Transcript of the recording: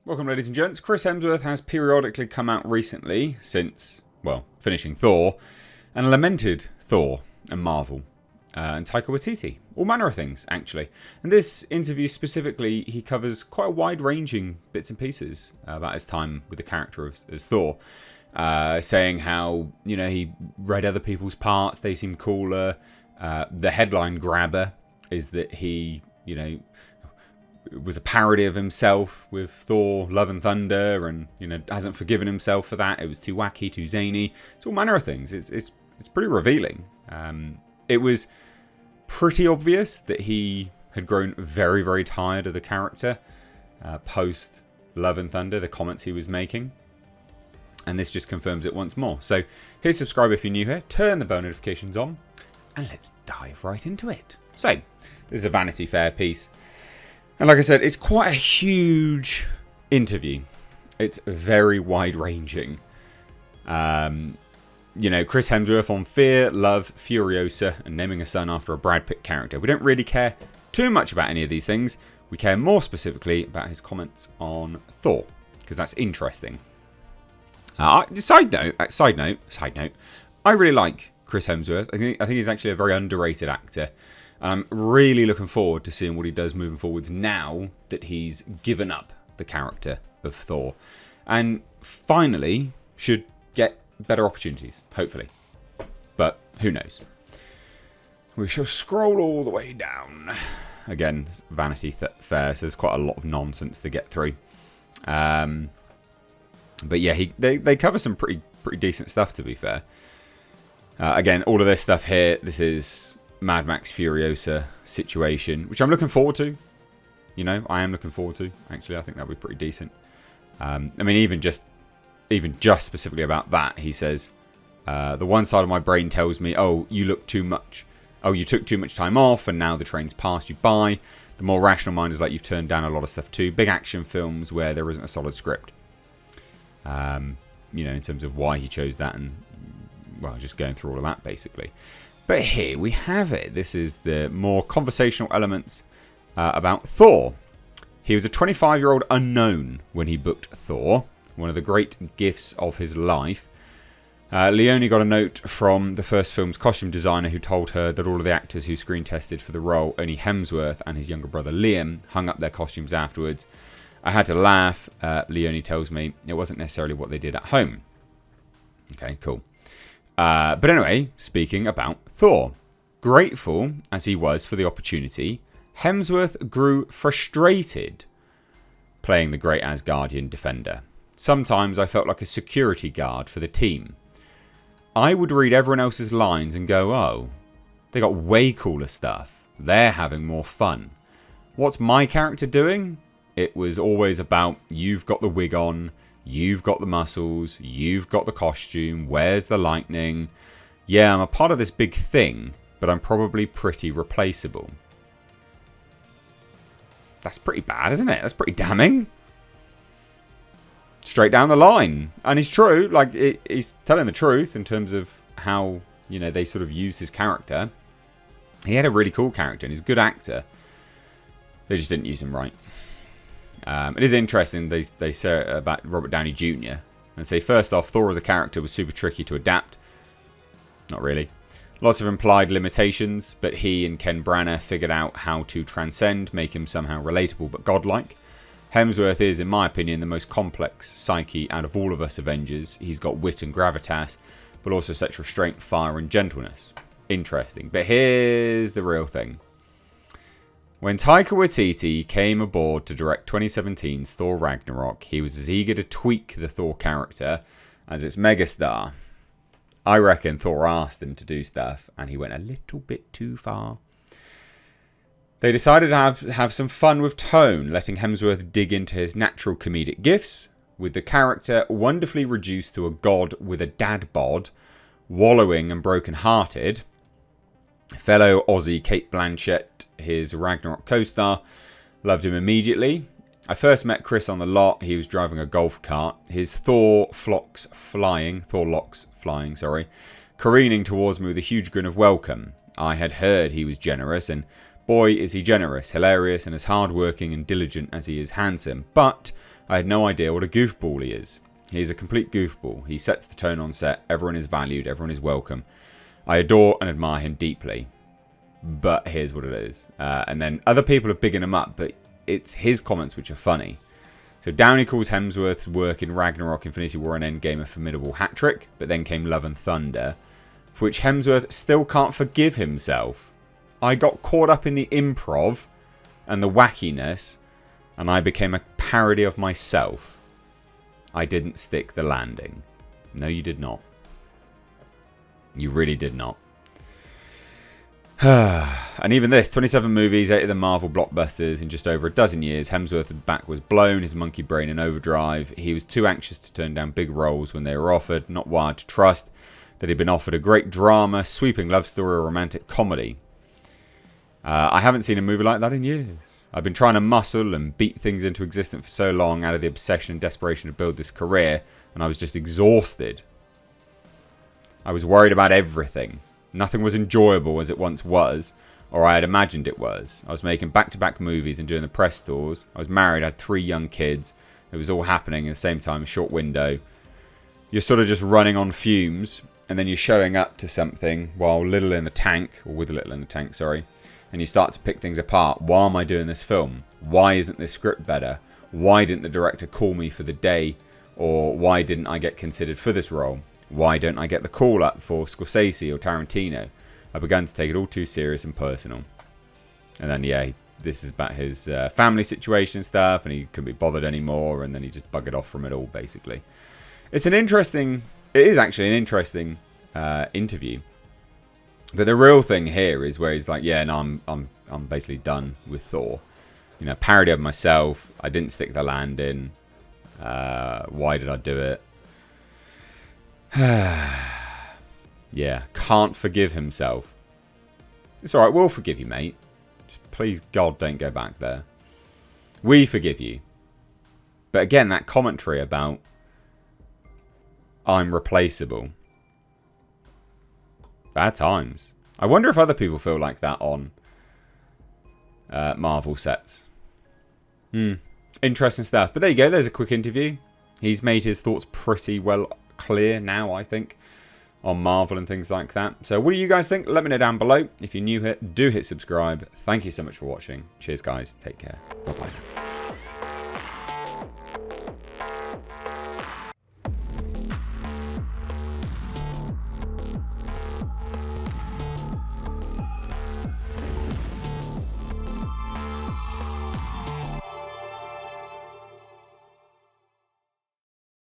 Welcome, ladies and gents. Chris Hemsworth has periodically come out recently since, well, finishing Thor, and lamented Thor and Marvel and Taika Waititi. All manner of things, actually. In this interview specifically, he covers quite a wide-ranging bits and pieces about his time with the character as Thor. Saying how, he read other people's parts, they seemed cooler. The headline grabber is that he, it was a parody of himself with Thor, Love and Thunder, and hasn't forgiven himself for that. It was too wacky, too zany. It's all manner of things. It's pretty revealing. It was pretty obvious that he had grown very, very tired of the character post Love and Thunder, the comments he was making. And this just confirms it once more. So hit subscribe if you're new here, turn the bell notifications on, and let's dive right into it. So this is a Vanity Fair piece. And like I said, it's quite a huge interview. It's very wide-ranging. Chris Hemsworth on Fear, Love, Furiosa, and naming a son after a Brad Pitt character. We don't really care too much about any of these things. We care more specifically about his comments on Thor, because that's interesting. Side note. I really like Chris Hemsworth. I think he's actually a very underrated actor. I'm really looking forward to seeing what he does moving forwards now that he's given up the character of Thor. And finally should get better opportunities, hopefully. But who knows? We shall scroll all the way down. Again, it's Vanity Fair, so there's quite a lot of nonsense to get through. But yeah, they cover some pretty decent stuff, to be fair. Again, all of this stuff here, this is Mad Max Furiosa situation, which I'm looking forward to. I am looking forward to. Actually, I think that'll be pretty decent. Even just specifically about that, he says, the one side of my brain tells me, oh, you look too much. Oh, you took too much time off, and now the train's passed you by. The more rational mind is like, you've turned down a lot of stuff too. Big action films where there isn't a solid script. In terms of why he chose that, and well, just going through all of that basically. But here we have it. This is the more conversational elements about Thor. He was a 25-year-old unknown when he booked Thor, one of the great gifts of his life. Leone got a note from the first film's costume designer who told her that all of the actors who screen tested for the role, only Hemsworth and his younger brother Liam, hung up their costumes afterwards. I had to laugh. Leone tells me it wasn't necessarily what they did at home. Okay, cool. But anyway, speaking about Thor. Grateful as he was for the opportunity, Hemsworth grew frustrated playing the great Asgardian defender. Sometimes I felt like a security guard for the team. I would read everyone else's lines and go, oh, they got way cooler stuff. They're having more fun. What's my character doing? It was always about, you've got the wig on, you've got the muscles, you've got the costume, where's the lightning? Yeah, I'm a part of this big thing, but I'm probably pretty replaceable. That's pretty bad, isn't it? That's pretty damning. Straight down the line. And it's true, he's telling the truth in terms of how, they sort of used his character. He had a really cool character and he's a good actor. They just didn't use him right. It is interesting, they say about Robert Downey Jr. and say, first off, Thor as a character was super tricky to adapt. Not really. Lots of implied limitations, but he and Ken Branagh figured out how to transcend, make him somehow relatable but godlike. Hemsworth is, in my opinion, the most complex psyche out of all of us Avengers. He's got wit and gravitas, but also such restraint, fire and gentleness. Interesting. But here's the real thing. When Taika Waititi came aboard to direct 2017's Thor Ragnarok, he was as eager to tweak the Thor character as its megastar. I reckon Thor asked him to do stuff, and he went a little bit too far. They decided to have some fun with tone, letting Hemsworth dig into his natural comedic gifts, with the character wonderfully reduced to a god with a dad bod, wallowing and broken-hearted. Fellow Aussie Cate Blanchett, his Ragnarok co-star, loved him immediately. I first met Chris on the lot. He was driving a golf cart. His Thor locks flying, careening towards me with a huge grin of welcome. I had heard he was generous, and boy is he generous, hilarious, and as hard-working and diligent as he is handsome. But I had no idea what a goofball he is. He is a complete goofball. He sets the tone on set. Everyone is valued. Everyone is welcome. I adore and admire him deeply. But here's what it is. And then other people are bigging him up, but it's his comments which are funny. So Downey calls Hemsworth's work in Ragnarok, Infinity War and Endgame a formidable hat-trick, but then came Love and Thunder, for which Hemsworth still can't forgive himself. I got caught up in the improv and the wackiness, and I became a parody of myself. I didn't stick the landing. No, you did not. You really did not. And even this, 27 movies, 8 of them Marvel blockbusters in just over a dozen years. Hemsworth's back was blown, his monkey brain in overdrive. He was too anxious to turn down big roles when they were offered, not wired to trust that he'd been offered a great drama, sweeping love story, or romantic comedy. I haven't seen a movie like that in years. I've been trying to muscle and beat things into existence for so long out of the obsession and desperation to build this career, and I was just exhausted. I was worried about everything. Nothing was enjoyable as it once was, or I had imagined it was. I was making back-to-back movies and doing the press tours. I was married, I had 3 young kids. It was all happening at the same time, a short window. You're sort of just running on fumes, and then you're showing up to something while little in the tank, or with little in the tank, sorry, and you start to pick things apart. Why am I doing this film? Why isn't this script better? Why didn't the director call me for the day? Or why didn't I get considered for this role? Why don't I get the call up for Scorsese or Tarantino? I began to take it all too serious and personal. And then, yeah, this is about his family situation stuff, and he couldn't be bothered anymore, and then he just buggered off from it all, basically. It is actually an interesting interview. But the real thing here is where he's like, yeah, no, I'm basically done with Thor. You know, parody of myself. I didn't stick the landing. Why did I do it? Yeah, can't forgive himself. It's alright, we'll forgive you, mate. Just please, God, don't go back there. We forgive you. But again, that commentary about I'm replaceable. Bad times. I wonder if other people feel like that on Marvel sets. Interesting stuff. But there you go, there's a quick interview. He's made his thoughts pretty well clear now, I think, on Marvel and things like that. So what do you guys think? Let me know down below. If you're new here, do hit subscribe. Thank you so much for watching. Cheers, guys. Take care. Bye-bye.